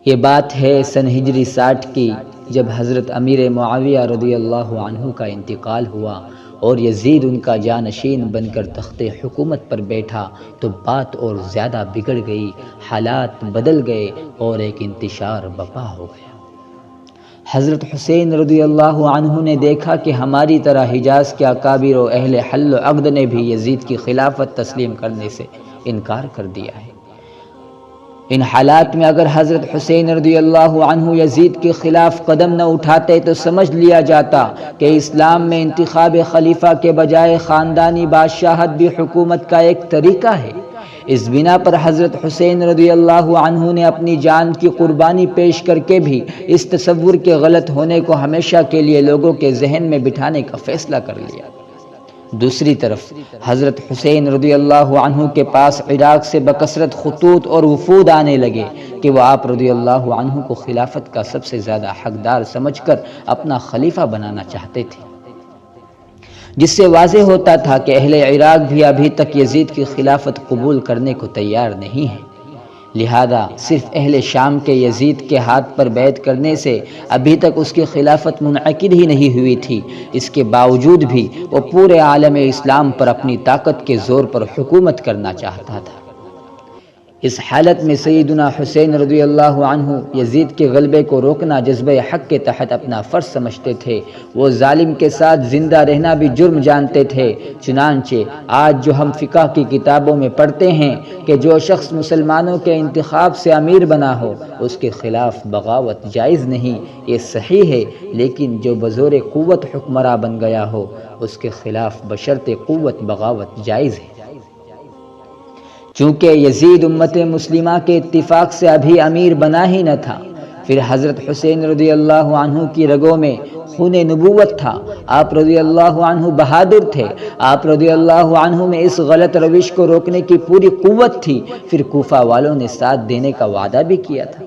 یہ بات ہے سن ہجری 60 کی، جب حضرت امیر معاویہ رضی اللہ عنہ کا انتقال ہوا اور یزید ان کا جانشین بن کر تخت حکومت پر بیٹھا تو بات اور زیادہ بگڑ گئی، حالات بدل گئے اور ایک انتشار برپا ہو گیا۔ حضرت حسین رضی اللہ عنہ نے دیکھا کہ ہماری طرح حجاز کے اکابر و اہل حل و عقد نے بھی یزید کی خلافت تسلیم کرنے سے انکار کر دیا ہے۔ ان حالات میں اگر حضرت حسین رضی اللہ عنہ یزید کے خلاف قدم نہ اٹھاتے تو سمجھ لیا جاتا کہ اسلام میں انتخاب خلیفہ کے بجائے خاندانی بادشاہت بھی حکومت کا ایک طریقہ ہے۔ اس بنا پر حضرت حسین رضی اللہ عنہ نے اپنی جان کی قربانی پیش کر کے بھی اس تصور کے غلط ہونے کو ہمیشہ کے لیے لوگوں کے ذہن میں بٹھانے کا فیصلہ کر لیا۔ دوسری طرف حضرت حسین رضی اللہ عنہ کے پاس عراق سے بکثرت خطوط اور وفود آنے لگے کہ وہ آپ رضی اللہ عنہ کو خلافت کا سب سے زیادہ حقدار سمجھ کر اپنا خلیفہ بنانا چاہتے تھے، جس سے واضح ہوتا تھا کہ اہل عراق بھی ابھی تک یزید کی خلافت قبول کرنے کو تیار نہیں ہیں۔ لہذا صرف اہل شام کے یزید کے ہاتھ پر بیعت کرنے سے ابھی تک اس کی خلافت منعقد ہی نہیں ہوئی تھی، اس کے باوجود بھی وہ پورے عالم اسلام پر اپنی طاقت کے زور پر حکومت کرنا چاہتا تھا۔ اس حالت میں سیدنا حسین رضی اللہ عنہ یزید کے غلبے کو روکنا جذبہ حق کے تحت اپنا فرض سمجھتے تھے۔ وہ ظالم کے ساتھ زندہ رہنا بھی جرم جانتے تھے۔ چنانچہ آج جو ہم فقہ کی کتابوں میں پڑھتے ہیں کہ جو شخص مسلمانوں کے انتخاب سے امیر بنا ہو اس کے خلاف بغاوت جائز نہیں، یہ صحیح ہے، لیکن جو بزور قوت حکمراں بن گیا ہو اس کے خلاف بشرط قوت بغاوت جائز ہے۔ چونکہ یزید امت مسلمہ کے اتفاق سے ابھی امیر بنا ہی نہ تھا، پھر حضرت حسین رضی اللہ عنہ کی رگوں میں خون نبوت تھا، آپ رضی اللہ عنہ بہادر تھے، آپ رضی اللہ عنہ میں اس غلط روش کو روکنے کی پوری قوت تھی، پھر کوفہ والوں نے ساتھ دینے کا وعدہ بھی کیا تھا۔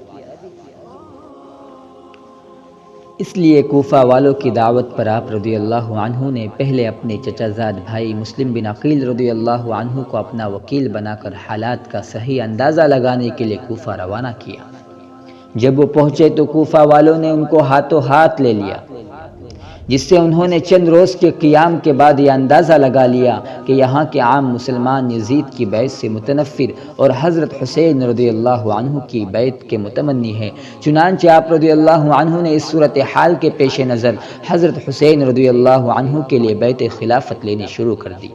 اس لیے کوفہ والوں کی دعوت پر آپ رضی اللہ عنہ نے پہلے اپنے چچا زاد بھائی مسلم بن عقیل رضی اللہ عنہ کو اپنا وکیل بنا کر حالات کا صحیح اندازہ لگانے کے لیے کوفہ روانہ کیا۔ جب وہ پہنچے تو کوفہ والوں نے ان کو ہاتھوں ہاتھ لے لیا، جس سے انہوں نے چند روز کے قیام کے بعد یہ اندازہ لگا لیا کہ یہاں کے عام مسلمان یزید کی بیعت سے متنفر اور حضرت حسین رضی اللہ عنہ کی بیعت کے متمنی ہیں۔ چنانچہ آپ رضی اللہ عنہ نے اس صورتحال کے پیش نظر حضرت حسین رضی اللہ عنہ کے لیے بیعت خلافت لینی شروع کر دی،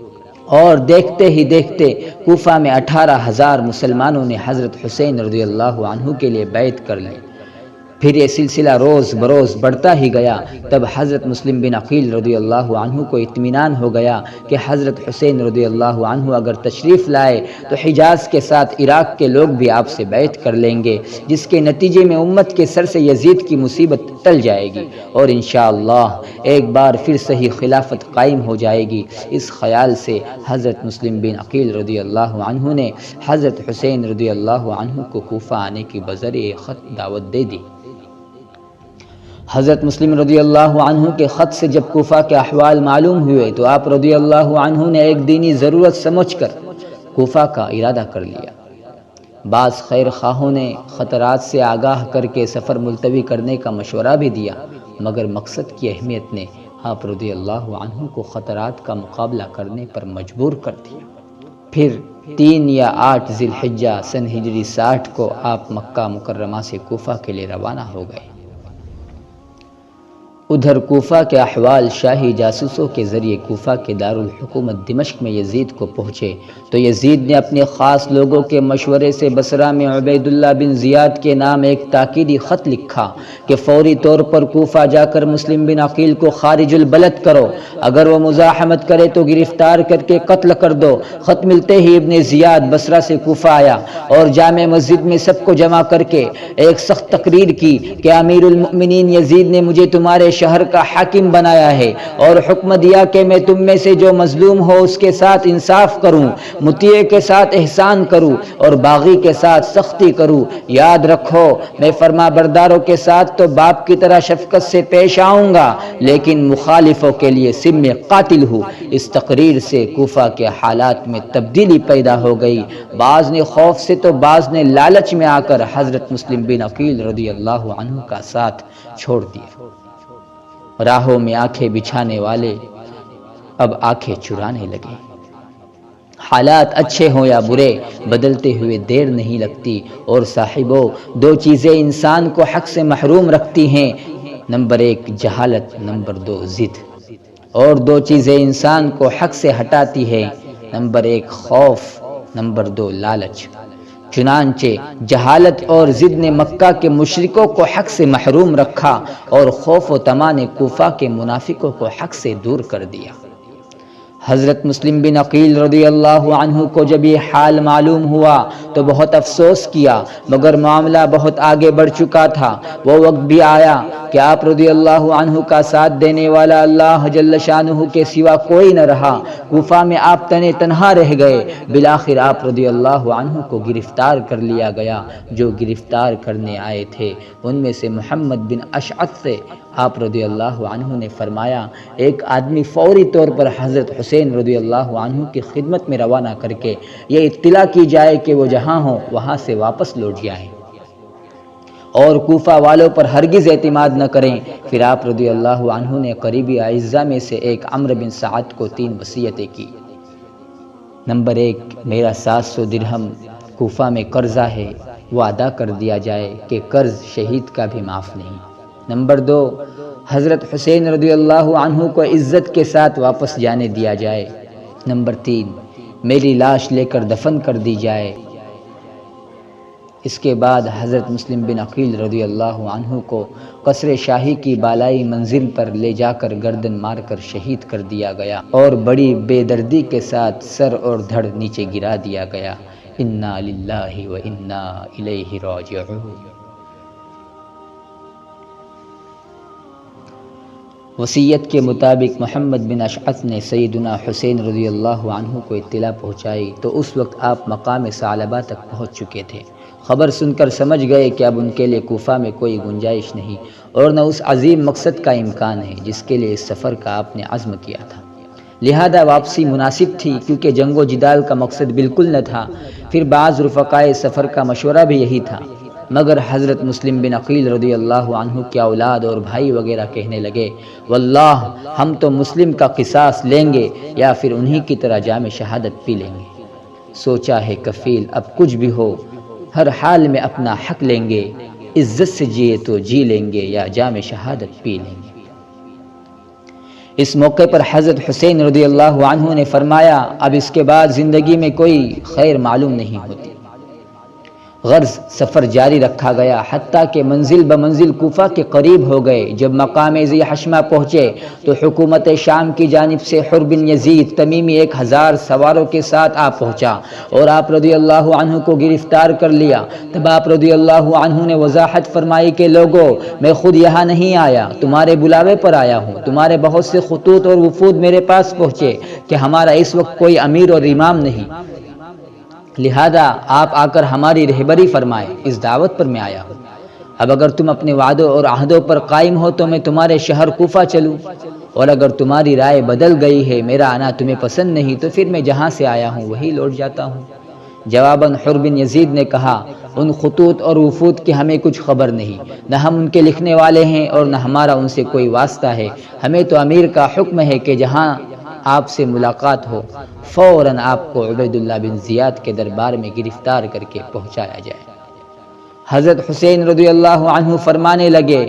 اور دیکھتے ہی دیکھتے کوفہ میں 18,000 مسلمانوں نے حضرت حسین رضی اللہ عنہ کے لیے بیعت کر لی۔ پھر یہ سلسلہ روز بروز بڑھتا ہی گیا۔ تب حضرت مسلم بن عقیل رضی اللہ عنہ کو اطمینان ہو گیا کہ حضرت حسین رضی اللہ عنہ اگر تشریف لائے تو حجاز کے ساتھ عراق کے لوگ بھی آپ سے بیعت کر لیں گے، جس کے نتیجے میں امت کے سر سے یزید کی مصیبت ٹل جائے گی اور انشاءاللہ ایک بار پھر صحیح خلافت قائم ہو جائے گی۔ اس خیال سے حضرت مسلم بن عقیل رضی اللہ عنہ نے حضرت حسین رضی اللہ عنہ کو کوفہ آنے کی بذریعہ خط دعوت دے دی۔ حضرت مسلم رضی اللہ عنہ کے خط سے جب کوفہ کے احوال معلوم ہوئے تو آپ رضی اللہ عنہ نے ایک دینی ضرورت سمجھ کر کوفہ کا ارادہ کر لیا۔ بعض خیر خواہوں نے خطرات سے آگاہ کر کے سفر ملتوی کرنے کا مشورہ بھی دیا، مگر مقصد کی اہمیت نے آپ رضی اللہ عنہ کو خطرات کا مقابلہ کرنے پر مجبور کر دیا۔ پھر 3 یا 8 ذی الحجہ سن ہجری 60 کو آپ مکہ مکرمہ سے کوفہ کے لیے روانہ ہو گئے۔ ادھر کوفہ کے احوال شاہی جاسوسوں کے ذریعے کوفہ کے دارالحکومت دمشق میں یزید کو پہنچے تو یزید نے اپنے خاص لوگوں کے مشورے سے بصرہ میں عبید اللہ بن زیاد کے نام ایک تاکیدی خط لکھا کہ فوری طور پر کوفہ جا کر مسلم بن عقیل کو خارج البلد کرو، اگر وہ مزاحمت کرے تو گرفتار کر کے قتل کر دو۔ خط ملتے ہی ابن زیاد بصرہ سے کوفہ آیا اور جامع مسجد میں سب کو جمع کر کے ایک سخت تقریر کی کہ امیر المؤمنین یزید نے مجھے تمہارے شہر کا حاکم بنایا ہے اور حکم دیا کہ میں تم میں سے جو مظلوم ہو اس کے ساتھ انصاف کروں، مطیع کے ساتھ احسان کروں اور باغی کے ساتھ سختی کروں۔ یاد رکھو میں فرما برداروں کے ساتھ تو باپ کی طرح شفقت سے پیش آؤں گا، لیکن مخالفوں کے لیے سم قاتل ہوں۔ اس تقریر سے کوفہ کے حالات میں تبدیلی پیدا ہو گئی۔ بعض نے خوف سے تو بعض نے لالچ میں آ کر حضرت مسلم بن عقیل رضی اللہ عنہ کا ساتھ چھوڑ دیا۔ راہوں میں آنکھیں بچھانے والے اب آنکھیں چرانے لگے۔ حالات اچھے ہوں یا برے، بدلتے ہوئے دیر نہیں لگتی۔ اور صاحبو، دو چیزیں انسان کو حق سے محروم رکھتی ہیں، نمبر 1 جہالت، نمبر 2 ضد۔ اور دو چیزیں انسان کو حق سے ہٹاتی ہیں، نمبر 1 خوف، نمبر 2 لالچ۔ چنانچہ جہالت اور ضد نے مکہ کے مشرکوں کو حق سے محروم رکھا اور خوف و طمع نے کوفہ کے منافقوں کو حق سے دور کر دیا۔ حضرت مسلم بن عقیل رضی اللہ عنہ کو جب یہ حال معلوم ہوا تو بہت افسوس کیا، مگر معاملہ بہت آگے بڑھ چکا تھا۔ وہ وقت بھی آیا کہ آپ رضی اللہ عنہ کا ساتھ دینے والا اللہ جل شانہ کے سوا کوئی نہ رہا۔ کوفہ میں آپ تنے تنہا رہ گئے۔ بالآخر آپ رضی اللہ عنہ کو گرفتار کر لیا گیا۔ جو گرفتار کرنے آئے تھے ان میں سے محمد بن اشعث سے آپ رضی اللہ عنہ نے فرمایا، ایک آدمی فوری طور پر حضرت حسین رضی اللہ عنہ کی خدمت میں روانہ کر کے یہ اطلاع کی جائے کہ وہ جہاں ہوں وہاں سے واپس لوٹ جائیں اور کوفہ والوں پر ہرگز اعتماد نہ کریں۔ پھر آپ رضی اللہ عنہ نے قریبی اعزاء میں سے ایک عمرو بن سعد کو 3 وصیتیں کی۔ نمبر 1 میرا 700 درہم کوفہ میں قرضہ ہے، وہ ادا کر دیا جائے کہ قرض شہید کا بھی معاف نہیں۔ نمبر 2 حضرت حسین رضی اللہ عنہ کو عزت کے ساتھ واپس جانے دیا جائے۔ نمبر 3 میری لاش لے کر دفن کر دی جائے۔ اس کے بعد حضرت مسلم بن عقیل رضی اللہ عنہ کو قصر شاہی کی بالائی منزل پر لے جا کر گردن مار کر شہید کر دیا گیا اور بڑی بے دردی کے ساتھ سر اور دھڑ نیچے گرا دیا گیا۔ انا للہ و انا الیہ راجعون۔ وصیت کے مطابق محمد بن اشعث نے سیدنا حسین رضی اللہ عنہ کو اطلاع پہنچائی تو اس وقت آپ مقام ثعلبہ تک پہنچ چکے تھے۔ خبر سن کر سمجھ گئے کہ اب ان کے لیے کوفہ میں کوئی گنجائش نہیں اور نہ اس عظیم مقصد کا امکان ہے جس کے لیے اس سفر کا آپ نے عزم کیا تھا۔ لہذا واپسی مناسب تھی، کیونکہ جنگ و جدال کا مقصد بالکل نہ تھا۔ پھر بعض رفقائے سفر کا مشورہ بھی یہی تھا، مگر حضرت مسلم بن عقیل رضی اللہ عنہ کے اولاد اور بھائی وغیرہ کہنے لگے، واللہ ہم تو مسلم کا قصاص لیں گے یا پھر انہی کی طرح جام شہادت پی لیں گے۔ سوچا ہے کفیل اب کچھ بھی ہو ہر حال میں اپنا حق لیں گے، عزت سے جیے تو جی لیں گے یا جام شہادت پی لیں گے۔ اس موقع پر حضرت حسین رضی اللہ عنہ نے فرمایا، اب اس کے بعد زندگی میں کوئی خیر معلوم نہیں ہوتی۔ غرض سفر جاری رکھا گیا حتیٰ کہ منزل بمنزل کوفہ کے قریب ہو گئے۔ جب مقام ذی حشمہ پہنچے تو حکومت شام کی جانب سے حر بن یزید تمیمی 1000 سواروں کے ساتھ پہنچا اور آپ رضی اللہ عنہ کو گرفتار کر لیا۔ تب آپ رضی اللہ عنہ نے وضاحت فرمائی کہ لوگو، میں خود یہاں نہیں آیا، تمہارے بلاوے پر آیا ہوں۔ تمہارے بہت سے خطوط اور وفود میرے پاس پہنچے کہ ہمارا اس وقت کوئی امیر اور امام نہیں، لہذا آپ آ کر ہماری رہبری فرمائے، اس دعوت پر میں آیا ہوں۔ اب اگر تم اپنے وعدوں اور عہدوں پر قائم ہو تو میں تمہارے شہر کوفہ چلوں، اور اگر تمہاری رائے بدل گئی ہے، میرا آنا تمہیں پسند نہیں، تو پھر میں جہاں سے آیا ہوں وہی لوٹ جاتا ہوں۔ جواباً حر بن یزید نے کہا، ان خطوط اور وفود کی ہمیں کچھ خبر نہیں، نہ ہم ان کے لکھنے والے ہیں اور نہ ہمارا ان سے کوئی واسطہ ہے۔ ہمیں تو امیر کا حکم ہے کہ جہاں آپ سے ملاقات ہو فوراً آپ کو عبید اللہ بن زیاد کے دربار میں گرفتار کر کے پہنچایا جائے۔ حضرت حسین رضی اللہ عنہ فرمانے لگے،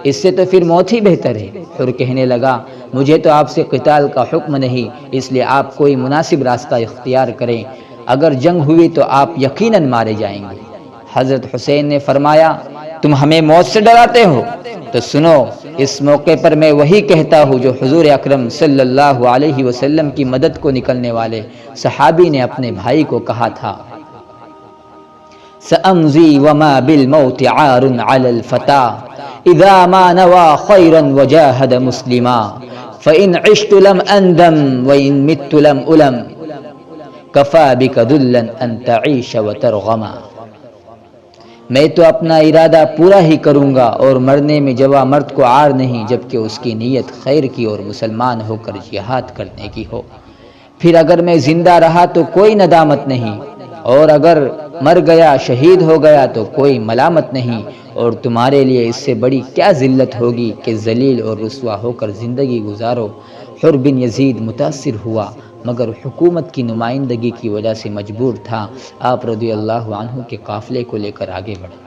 اس سے تو پھر موت ہی بہتر ہے۔ حر کہنے لگا، مجھے تو آپ سے قتال کا حکم نہیں، اس لیے آپ کوئی مناسب راستہ اختیار کریں، اگر جنگ ہوئی تو آپ یقیناً مارے جائیں گے۔ حضرت حسین نے فرمایا، تم ہمیں موت سے ڈراتے ہو؟ تو سنو، اس موقع پر میں وہی کہتا ہوں جو حضور اکرم صلی اللہ علیہ وسلم کی مدد کو نکلنے والے صحابی نے اپنے بھائی کو کہا تھا، سأمضی وما بالموت عار علی الفتى اذا ما نوى خيرا وجاهد مسلما فإن عشت لم أندم وإن مت لم ألم كفى بك ذلا أن تعيش وترغما. میں تو اپنا ارادہ پورا ہی کروں گا اور مرنے میں جوا مرد کو عار نہیں جبکہ اس کی نیت خیر کی اور مسلمان ہو کر جہاد کرنے کی ہو. پھر اگر میں زندہ رہا تو کوئی ندامت نہیں اور اگر مر گیا شہید ہو گیا تو کوئی ملامت نہیں. اور تمہارے لیے اس سے بڑی کیا ذلت ہوگی کہ ذلیل اور رسوا ہو کر زندگی گزارو. حر بن یزید متاثر ہوا مگر حکومت کی نمائندگی کی وجہ سے مجبور تھا. آپ رضی اللہ عنہ کے قافلے کو لے کر آگے بڑھا.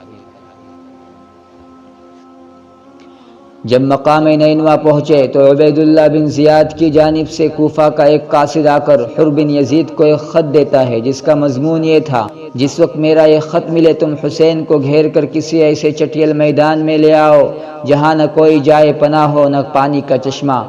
جب مقام نینوا پہنچے تو عبید اللہ بن زیاد کی جانب سے کوفہ کا ایک قاصد آ کر حر بن یزید کو ایک خط دیتا ہے جس کا مضمون یہ تھا: جس وقت میرا یہ خط ملے تم حسین کو گھیر کر کسی ایسے چٹیل میدان میں لے آؤ جہاں نہ کوئی جائے پناہ ہو نہ پانی کا چشمہ.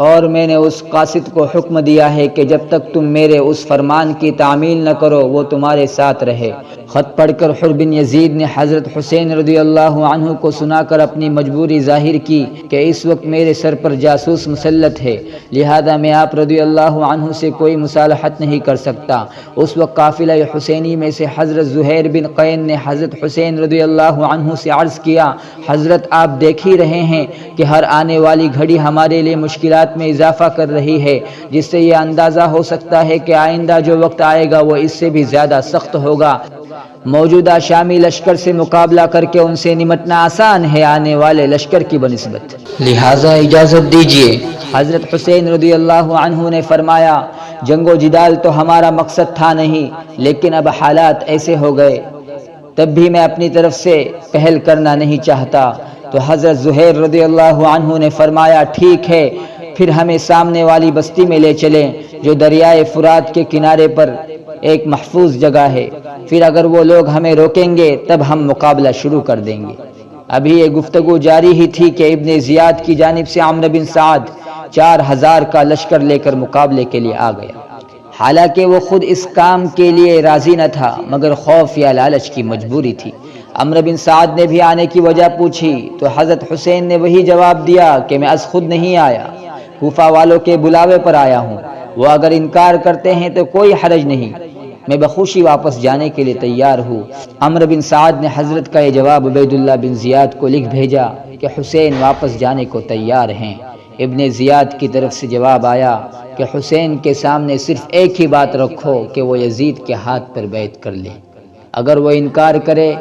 اور میں نے اس قاصد کو حکم دیا ہے کہ جب تک تم میرے اس فرمان کی تعمیل نہ کرو وہ تمہارے ساتھ رہے. خط پڑھ کر حر بن یزید نے حضرت حسین رضی اللہ عنہ کو سنا کر اپنی مجبوری ظاہر کی کہ اس وقت میرے سر پر جاسوس مسلط ہے، لہذا میں آپ رضی اللہ عنہ سے کوئی مصالحت نہیں کر سکتا. اس وقت قافلہ حسینی میں سے حضرت زہیر بن قین نے حضرت حسین رضی اللہ عنہ سے عرض کیا: حضرت آپ دیکھ ہی رہے ہیں کہ ہر آنے والی گھڑی ہمارے لیے مشکلات میں اضافہ کر رہی ہے، جس سے یہ اندازہ ہو سکتا ہے کہ آئندہ جو وقت آئے گا وہ اس سے بھی زیادہ سخت ہوگا. موجودہ شامی لشکر سے مقابلہ کر کے ان سے نمٹنا آسان ہے آنے والے لشکر کی بنسبت، لہذا اجازت دیجیے. حضرت حسین رضی اللہ عنہ نے فرمایا: جنگ و جدال تو ہمارا مقصد تھا نہیں، لیکن اب حالات ایسے ہو گئے تب بھی میں اپنی طرف سے پہل کرنا نہیں چاہتا. تو حضرت زہیر رضی اللہ عنہ نے فرمایا: ٹھیک ہے، پھر ہمیں سامنے والی بستی میں لے چلیں جو دریائے فرات کے کنارے پر ایک محفوظ جگہ ہے. پھر اگر وہ لوگ ہمیں روکیں گے تب ہم مقابلہ شروع کر دیں گے. ابھی یہ گفتگو جاری ہی تھی کہ ابن زیاد کی جانب سے عمرو بن سعد 4000 کا لشکر لے کر مقابلے کے لیے آ گیا. حالانکہ وہ خود اس کام کے لیے راضی نہ تھا مگر خوف یا لالچ کی مجبوری تھی. عمرو بن سعد نے بھی آنے کی وجہ پوچھی تو حضرت حسین نے وہی جواب دیا کہ میں از خود نہیں آیا، کوفہ والوں کے بلاوے پر آیا ہوں. وہ اگر انکار کرتے ہیں تو کوئی حرج نہیں، میں بخوشی واپس جانے کے لیے تیار ہوں. عمرو بن سعد نے حضرت کا یہ جواب عبید اللہ بن زیاد کو لکھ بھیجا کہ حسین واپس جانے کو تیار ہیں. ابن زیاد کی طرف سے جواب آیا کہ حسین کے سامنے صرف ایک ہی بات رکھو کہ وہ یزید کے ہاتھ پر بیعت کر لے، اگر وہ انکار کرے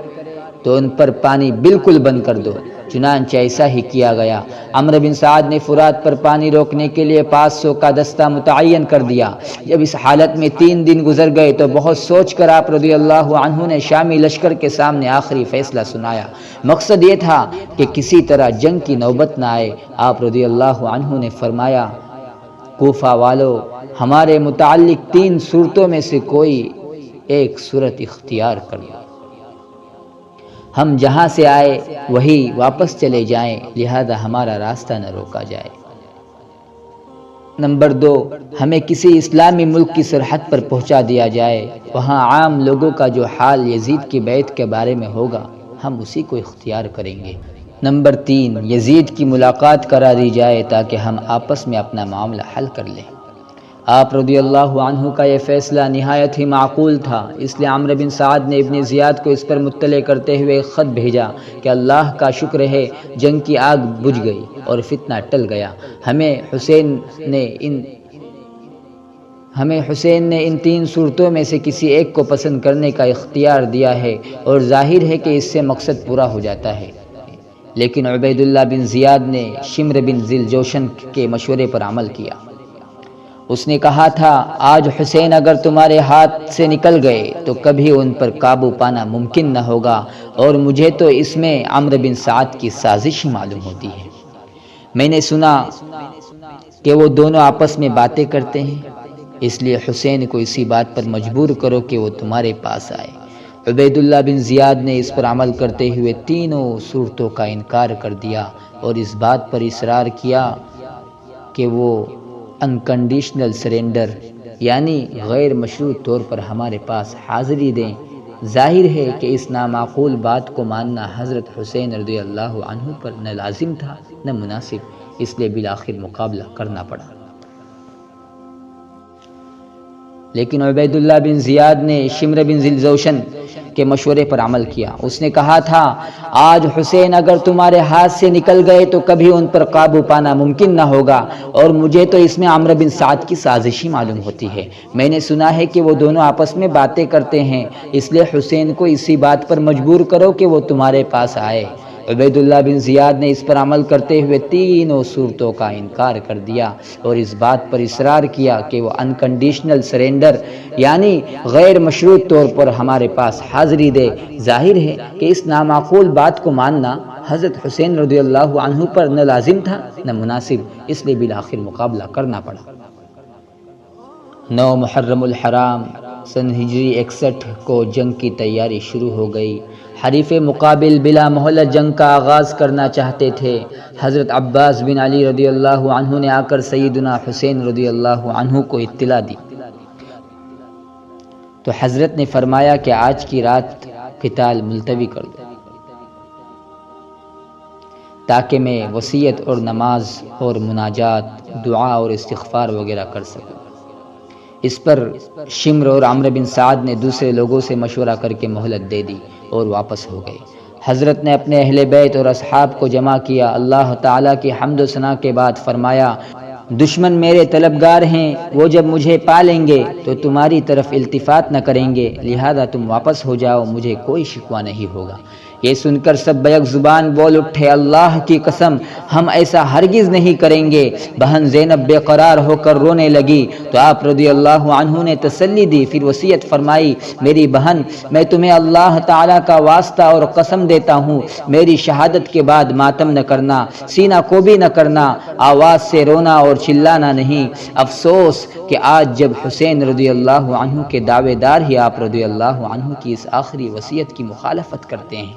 تو ان پر پانی بالکل بند کر دو. چنانچہ ایسا ہی کیا گیا. عمرو بن سعد نے فرات پر پانی روکنے کے لیے 500 کا دستہ متعین کر دیا. جب اس حالت میں 3 دن گزر گئے تو بہت سوچ کر آپ رضی اللہ عنہ نے شامی لشکر کے سامنے آخری فیصلہ سنایا. مقصد یہ تھا کہ کسی طرح جنگ کی نوبت نہ آئے. آپ رضی اللہ عنہ نے فرمایا: کوفہ والو، ہمارے متعلق 3 صورتوں میں سے کوئی ایک صورت اختیار کر لو. ہم جہاں سے آئے وہی واپس چلے جائیں، لہذا ہمارا راستہ نہ روکا جائے. نمبر 2، ہمیں کسی اسلامی ملک کی سرحد پر پہنچا دیا جائے، وہاں عام لوگوں کا جو حال یزید کی بیعت کے بارے میں ہوگا ہم اسی کو اختیار کریں گے. نمبر 3، یزید کی ملاقات کرا دی جائے تاکہ ہم آپس میں اپنا معاملہ حل کر لیں. آپ رضی اللہ عنہ کا یہ فیصلہ نہایت ہی معقول تھا، اس لیے عمرو بن سعد نے ابن زیاد کو اس پر مطلع کرتے ہوئے ایک خط بھیجا کہ اللہ کا شکر ہے جنگ کی آگ بجھ گئی اور فتنہ ٹل گیا. ہمیں حسین نے ان 3 صورتوں میں سے کسی ایک کو پسند کرنے کا اختیار دیا ہے اور ظاہر ہے کہ اس سے مقصد پورا ہو جاتا ہے. لیکن عبید اللہ بن زیاد نے شمر بن ذی الجوشن کے مشورے پر عمل کیا. اس نے کہا تھا: آج حسین اگر تمہارے ہاتھ سے نکل گئے تو کبھی ان پر قابو پانا ممکن نہ ہوگا، اور مجھے تو اس میں عمرو بن سعد کی سازش ہی معلوم ہوتی ہے. میں نے سنا کہ وہ دونوں آپس میں باتیں کرتے ہیں، اس لیے حسین کو اسی بات پر مجبور کرو کہ وہ تمہارے پاس آئے. عبید اللہ بن زیاد نے اس پر عمل کرتے ہوئے 3 صورتوں کا انکار کر دیا اور اس بات پر اصرار کیا کہ وہ انکنڈیشنل سرنڈر یعنی غیر مشروط طور پر ہمارے پاس حاضری دیں ظاہر ہے کہ اس نامعقول بات کو ماننا حضرت حسین رضی اللہ عنہ پر نہ لازم تھا نہ مناسب، اس لیے بالآخر مقابلہ کرنا پڑا۔ لیکن عبید اللہ بن زیاد نے شمر بن ذیلجوشن کے مشورے پر عمل کیا۔ اس نے کہا تھا، آج حسین اگر تمہارے ہاتھ سے نکل گئے تو کبھی ان پر قابو پانا ممکن نہ ہوگا، اور مجھے تو اس میں عمرو بن سعد کی سازش ہی معلوم ہوتی ہے۔ میں نے سنا ہے کہ وہ دونوں آپس میں باتیں کرتے ہیں، اس لیے حسین کو اسی بات پر مجبور کرو کہ وہ تمہارے پاس آئے۔ عبید اللہ بن زیاد نے اس پر عمل کرتے ہوئے تینوں صورتوں کا انکار کر دیا اور اس بات پر اصرار کیا کہ وہ انکنڈیشنل سرنڈر یعنی غیر مشروط طور پر ہمارے پاس حاضری دے۔ ظاہر ہے کہ اس نامعقول بات کو ماننا حضرت حسین رضی اللہ عنہ پر نہ لازم تھا نہ مناسب، اس لیے بالآخر مقابلہ کرنا پڑا۔ 9 محرم الحرام سن ہجری 61 کو جنگ کی تیاری شروع ہو گئی۔ حریف مقابل بلا مہلت جنگ کا آغاز کرنا چاہتے تھے۔ حضرت عباس بن علی رضی اللہ عنہ نے آ کر سیدنا حسین رضی اللہ عنہ کو اطلاع دی تو حضرت نے فرمایا کہ آج کی رات قتال ملتوی کر دو تاکہ میں وصیت اور نماز اور مناجات، دعا اور استغفار وغیرہ کر سکوں۔ اس پر شمر اور عمرو بن سعد نے دوسرے لوگوں سے مشورہ کر کے مہلت دے دی اور واپس ہو گئے۔ حضرت نے اپنے اہل بیت اور اصحاب کو جمع کیا، اللہ تعالیٰ کی حمد و ثنا کے بعد فرمایا، دشمن میرے طلبگار ہیں، وہ جب مجھے پا لیں گے تو تمہاری طرف التفات نہ کریں گے، لہذا تم واپس ہو جاؤ، مجھے کوئی شکوہ نہیں ہوگا۔ یہ سن کر سب بیک زبان بول اٹھے، اللہ کی قسم ہم ایسا ہرگز نہیں کریں گے۔ بہن زینب بے قرار ہو کر رونے لگی تو آپ رضی اللہ عنہ نے تسلی دی، پھر وصیت فرمائی، میری بہن میں تمہیں اللہ تعالیٰ کا واسطہ اور قسم دیتا ہوں، میری شہادت کے بعد ماتم نہ کرنا، سینہ کو بھی نہ کرنا، آواز سے رونا اور چلانا نہیں۔ افسوس کہ آج جب حسین رضی اللہ عنہ کے دعوے دار ہی آپ رضی اللہ عنہ کی اس آخری وصیت کی مخالفت کرتے ہیں۔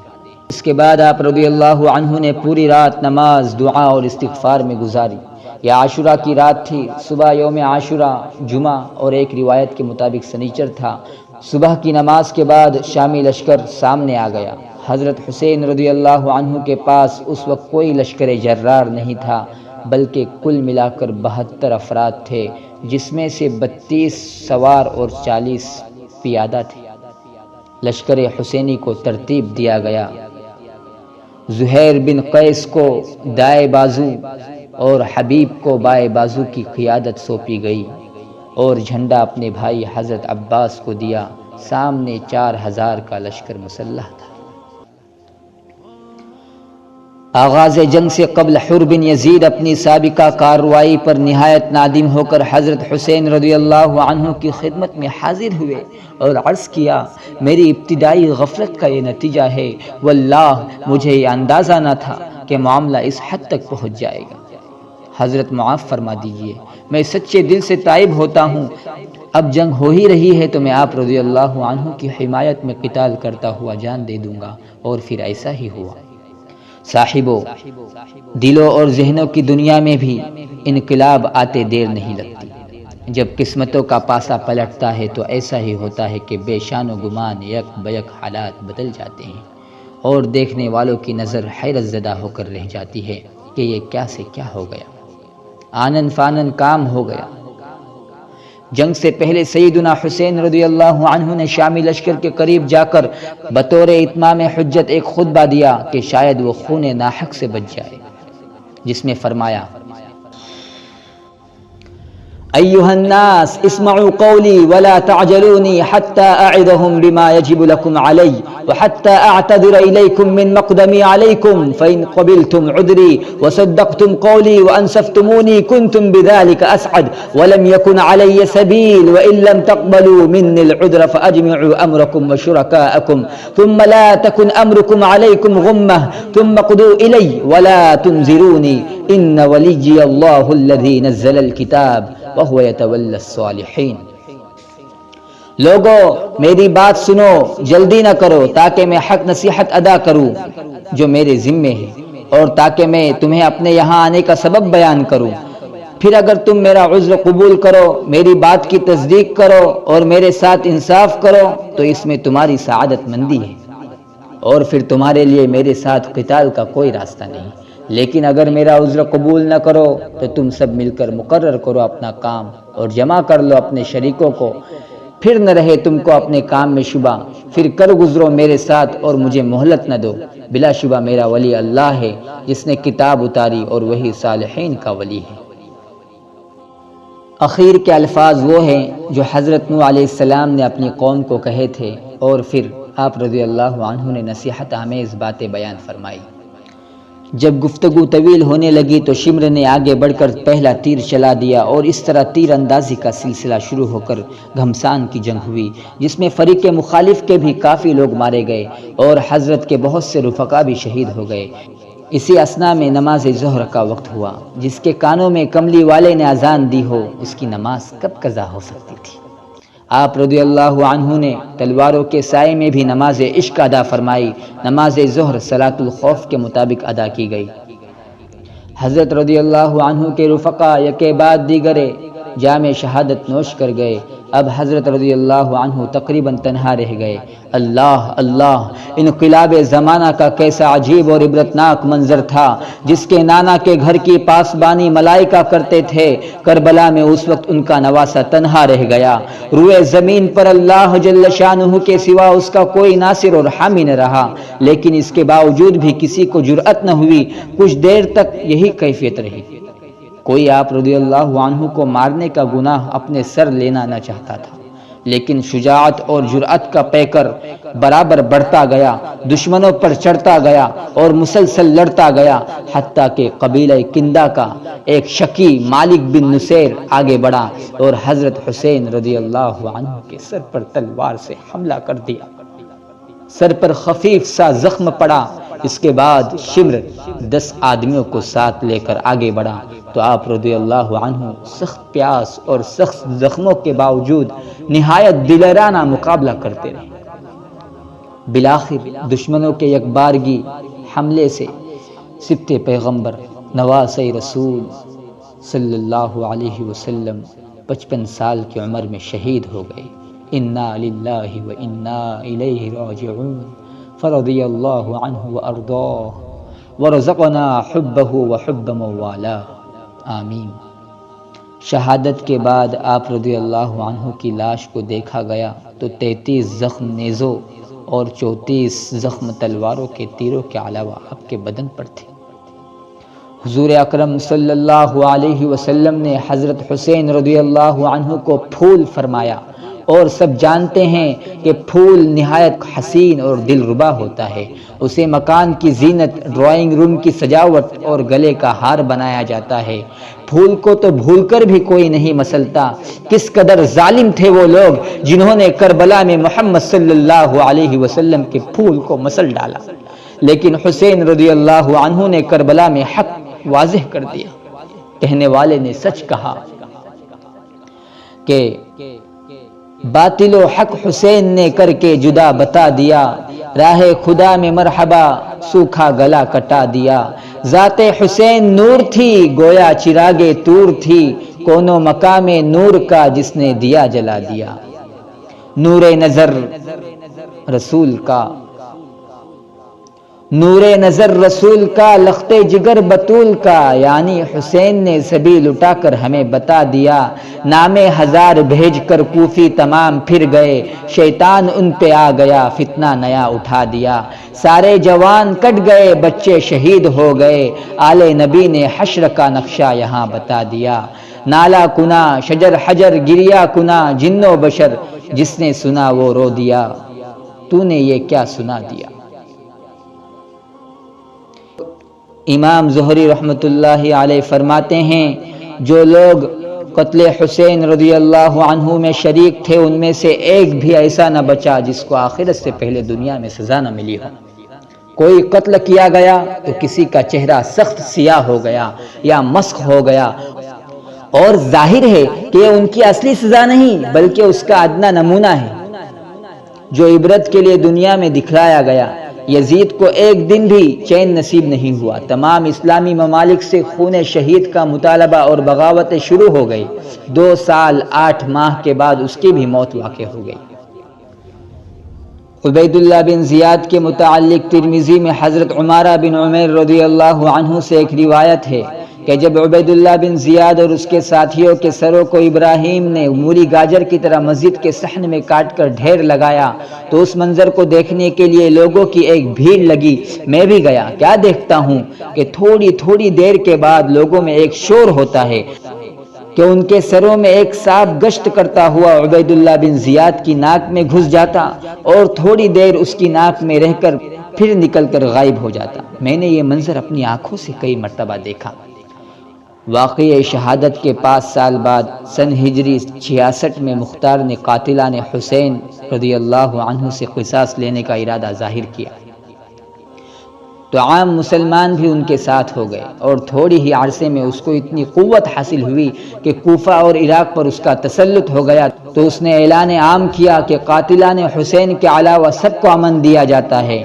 اس کے بعد آپ رضی اللہ عنہ نے پوری رات نماز، دعا اور استغفار میں گزاری۔ یہ عاشورہ کی رات تھی۔ صبح یوم عاشورہ جمعہ اور ایک روایت کے مطابق سنیچر تھا۔ صبح کی نماز کے بعد شامی لشکر سامنے آ گیا۔ حضرت حسین رضی اللہ عنہ کے پاس اس وقت کوئی لشکر جرار نہیں تھا، بلکہ کل ملا کر 72 افراد تھے، جس میں سے 32 سوار اور 40 پیادہ تھے۔ لشکر حسینی کو ترتیب دیا گیا، زہیر بن قیس کو دائیں بازو اور حبیب کو بائیں بازو کی قیادت سونپی گئی اور جھنڈا اپنے بھائی حضرت عباس کو دیا۔ سامنے 4000 کا لشکر مسلح تھا۔ آغاز جنگ سے قبل حر بن یزید اپنی سابقہ کارروائی پر نہایت نادم ہو کر حضرت حسین رضی اللہ عنہ کی خدمت میں حاضر ہوئے اور عرض کیا، میری ابتدائی غفلت کا یہ نتیجہ ہے، واللہ مجھے یہ اندازہ نہ تھا کہ معاملہ اس حد تک پہنچ جائے گا۔ حضرت معاف فرما دیجئے، میں سچے دل سے تائب ہوتا ہوں۔ اب جنگ ہو ہی رہی ہے تو میں آپ رضی اللہ عنہ کی حمایت میں قتال کرتا ہوا جان دے دوں گا، اور پھر ایسا ہی ہوا۔ صاحبو، دلوں اور ذہنوں کی دنیا میں بھی انقلاب آتے دیر نہیں لگتی۔ جب قسمتوں کا پاسا پلٹتا ہے تو ایسا ہی ہوتا ہے کہ بے شان و گمان یک بیک حالات بدل جاتے ہیں اور دیکھنے والوں کی نظر حیرت زدہ ہو کر رہ جاتی ہے کہ یہ کیا سے کیا ہو گیا، آنن فانن کام ہو گیا۔ جنگ سے پہلے سیدنا حسین رضی اللہ عنہ نے شامی لشکر کے قریب جا کر بطور اتمام حجت ایک خطبہ دیا کہ شاید وہ خون ناحق سے بچ جائے، جس میں فرمایا، أيها الناس اسمعوا قولي ولا تعجلوني حتى أعظهم بما يجب لكم علي وحتى أعتذر إليكم من مقدمي عليكم، فإن قبلتم عذري وصدقتم قولي وأنصفتموني كنتم بذلك أسعد، ولم يكن علي سبيل، وإن لم تقبلوا مني العذر فأجمعوا أمركم وشركاءكم، ثم لا تكن أمركم عليكم غمة، ثم قضوا إلي ولا تنذروني، إن وليي الله الذي نزل الكتاب وهو يتولى الصالحين۔ لوگو میری بات سنو، جلدی نہ کرو تاکہ میں حق نصیحت ادا کروں جو میرے ذمے ہے، اور تاکہ میں تمہیں اپنے یہاں آنے کا سبب بیان کروں۔ پھر اگر تم میرا عذر قبول کرو، میری بات کی تصدیق کرو اور میرے ساتھ انصاف کرو تو اس میں تمہاری سعادت مندی ہے، اور پھر تمہارے لیے میرے ساتھ قتال کا کوئی راستہ نہیں۔ لیکن اگر میرا عذر قبول نہ کرو تو تم سب مل کر مقرر کرو اپنا کام اور جمع کر لو اپنے شریکوں کو، پھر نہ رہے تم کو اپنے کام میں شبہ، پھر کر گزرو میرے ساتھ اور مجھے مہلت نہ دو۔ بلا شبہ میرا ولی اللہ ہے جس نے کتاب اتاری اور وہی صالحین کا ولی ہے۔ اخیر کے الفاظ وہ ہیں جو حضرت نوح علیہ السلام نے اپنی قوم کو کہے تھے، اور پھر آپ رضی اللہ عنہ نے نصیحت آمیز باتیں بیان فرمائی۔ جب گفتگو طویل ہونے لگی تو شمر نے آگے بڑھ کر پہلا تیر چلا دیا، اور اس طرح تیر اندازی کا سلسلہ شروع ہو کر گھمسان کی جنگ ہوئی، جس میں فریق مخالف کے بھی کافی لوگ مارے گئے اور حضرت کے بہت سے رفقا بھی شہید ہو گئے۔ اسی اثنا میں نماز ظہر کا وقت ہوا۔ جس کے کانوں میں کملی والے نے اذان دی ہو، اس کی نماز کب قضا ہو سکتی تھی؟ آپ رضی اللہ عنہ نے تلواروں کے سائے میں بھی نماز عشق ادا فرمائی۔ نماز ظہر صلاۃ الخوف کے مطابق ادا کی گئی۔ حضرت رضی اللہ عنہ کے رفقا یکے بعد دیگرے جام شہادت نوش کر گئے۔ اب حضرت رضی اللہ عنہ تقریباً تنہا رہ گئے۔ اللہ اللہ، انقلاب زمانہ کا کیسا عجیب اور عبرتناک منظر تھا، جس کے نانا کے گھر کی پاسبانی ملائکہ کرتے تھے، کربلا میں اس وقت ان کا نواسہ تنہا رہ گیا۔ روئے زمین پر اللہ جل شانہ کے سوا اس کا کوئی ناصر اور حامی نہ رہا، لیکن اس کے باوجود بھی کسی کو جرأت نہ ہوئی۔ کچھ دیر تک یہی کیفیت رہی۔ کوئی آپ رضی اللہ عنہ کو مارنے کا گناہ اپنے سر لینا نہ چاہتا تھا، لیکن شجاعت اور جرأت کا پیکر برابر بڑھتا گیا، دشمنوں پر چڑھتا گیا اور مسلسل لڑتا گیا، حتیٰ کہ قبیلہ کندہ کا ایک شکی مالک بن نصیر آگے بڑھا اور حضرت حسین رضی اللہ عنہ کے سر پر تلوار سے حملہ کر دیا۔ سر پر خفیف سا زخم پڑا۔ اس کے بعد شمر 10 آدمیوں کو ساتھ لے کر آگے بڑھا تو آپ رضی اللہ عنہ سخت پیاس اور سخت زخموں کے باوجود نہایت دلیرانہ مقابلہ کرتے رہے۔ بالآخر دشمنوں کے یکبارگی حملے سے سبط پیغمبر نواسۂ رسول صلی اللہ علیہ وسلم 55 سال کی عمر میں شہید ہو گئے۔ انا للہ و انا الیہ راجعون، فرضی اللہ عنہ وارضاہ ورزقنا حبہ وحب من والاه، آمین۔ شہادت کے بعد آپ رضی اللہ عنہ کی لاش کو دیکھا گیا تو 33 زخم نیزوں اور 34 زخم تلواروں کے تیروں کے علاوہ آپ کے بدن پر تھے۔ حضور اکرم صلی اللہ علیہ وسلم نے حضرت حسین رضی اللہ عنہ کو پھول فرمایا، اور سب جانتے ہیں کہ پھول نہایت حسین اور دلربا ہوتا ہے۔ اسے مکان کی زینت، ڈرائنگ روم کی سجاوٹ اور گلے کا ہار بنایا جاتا ہے۔ پھول کو تو بھول کر بھی کوئی نہیں مسلتا۔ کس قدر ظالم تھے وہ لوگ جنہوں نے کربلا میں محمد صلی اللہ علیہ وسلم کے پھول کو مسل ڈالا، لیکن حسین رضی اللہ عنہ نے کربلا میں حق واضح کر دیا۔ کہنے والے نے سچ کہا کہ باطل و حق حسین نے کر کے جدا بتا دیا، راہ خدا میں مرحبا سوکھا گلا کٹا دیا۔ ذات حسین نور تھی گویا چراغ طور تھی، کونوں مقام نور کا جس نے دیا جلا دیا۔ نور نظر رسول کا، نور نظر رسول کا، لخت جگر بطول کا، یعنی حسین نے سبھی لٹا کر ہمیں بتا دیا۔ نام ہزار بھیج کر کوفی تمام پھر گئے، شیطان ان پہ آ گیا فتنہ نیا اٹھا دیا۔ سارے جوان کٹ گئے بچے شہید ہو گئے، آل نبی نے حشر کا نقشہ یہاں بتا دیا۔ نالا کنا شجر حجر گریا کنا جن و بشر، جس نے سنا وہ رو دیا، تو نے یہ کیا سنا دیا۔ امام زہری رحمۃ اللہ علیہ فرماتے ہیں جو لوگ قتل حسین رضی اللہ عنہ میں شریک تھے ان میں سے ایک بھی ایسا نہ بچا جس کو آخرت سے پہلے دنیا میں سزا نہ ملی ہو۔ کوئی قتل کیا گیا تو کسی کا چہرہ سخت سیاہ ہو گیا یا مسخ ہو گیا، اور ظاہر ہے کہ ان کی اصلی سزا نہیں بلکہ اس کا ادنا نمونہ ہے جو عبرت کے لیے دنیا میں دکھلایا گیا۔ یزید کو ایک دن بھی چین نصیب نہیں ہوا۔ تمام اسلامی ممالک سے خون شہید کا مطالبہ اور بغاوتیں شروع ہو گئی۔ 2 سال 8 ماہ کے بعد اس کی بھی موت واقع ہو گئی۔ عبید اللہ بن زیاد کے متعلق ترمذی میں حضرت عمارہ بن عمیر رضی اللہ عنہ سے ایک روایت ہے کہ جب عبید اللہ بن زیاد اور اس کے ساتھیوں کے سروں کو ابراہیم نے مولی گاجر کی طرح مسجد کے صحن میں کاٹ کر ڈھیر لگایا تو اس منظر کو دیکھنے کے لیے لوگوں کی ایک بھیڑ لگی۔ میں بھی گیا۔ کیا دیکھتا ہوں کہ تھوڑی دیر کے بعد لوگوں میں ایک شور ہوتا ہے کہ ان کے سروں میں ایک سانپ گشت کرتا ہوا عبید اللہ بن زیاد کی ناک میں گھس جاتا اور تھوڑی دیر اس کی ناک میں رہ کر پھر نکل کر غائب ہو جاتا۔ میں نے یہ منظر اپنی آنکھوں سے کئی مرتبہ دیکھا۔ واقعہ شہادت کے 5 سال بعد سن ہجری 66 میں مختار نے قاتلان حسین رضی اللہ عنہ سے قصاص لینے کا ارادہ ظاہر کیا تو عام مسلمان بھی ان کے ساتھ ہو گئے، اور تھوڑی ہی عرصے میں اس کو اتنی قوت حاصل ہوئی کہ کوفہ اور عراق پر اس کا تسلط ہو گیا تو اس نے اعلان عام کیا کہ قاتلان حسین کے علاوہ سب کو امن دیا جاتا ہے،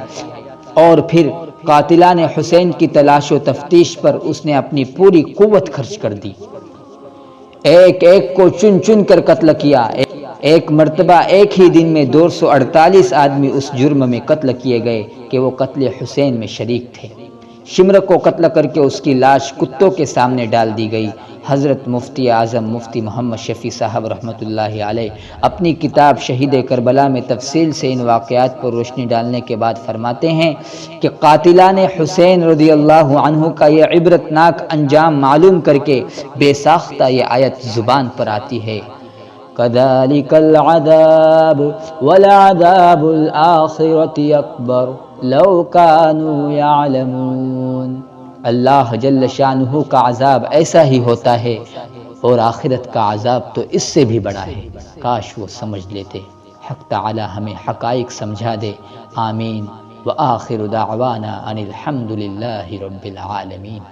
اور پھر قاتلان حسین کی تلاش و تفتیش پر اس نے اپنی پوری قوت خرچ کر دی۔ ایک کو چن کر قتل کیا۔ ایک مرتبہ ایک ہی دن میں 248 آدمی اس جرم میں قتل کیے گئے کہ وہ قتل حسین میں شریک تھے۔ شمر کو قتل کر کے اس کی لاش کتوں کے سامنے ڈال دی گئی۔ حضرت مفتی اعظم مفتی محمد شفیع صاحب رحمۃ اللہ علیہ اپنی کتاب شہید کربلا میں تفصیل سے ان واقعات پر روشنی ڈالنے کے بعد فرماتے ہیں کہ قاتلان حسین رضی اللہ عنہ کا یہ عبرتناک انجام معلوم کر کے بے ساختہ یہ آیت زبان پر آتی ہے: كذلك العذاب ولعذاب الآخرة أكبر لو كانوا يعلمون۔ اللہ جل شانہ کا عذاب ایسا ہی ہوتا ہے اور آخرت کا عذاب تو اس سے بھی بڑا ہے، کاش وہ سمجھ لیتے۔ حق تعالی ہمیں حقائق سمجھا دے، آمین۔ وآخر دعوانا ان الحمد للہ رب العالمین۔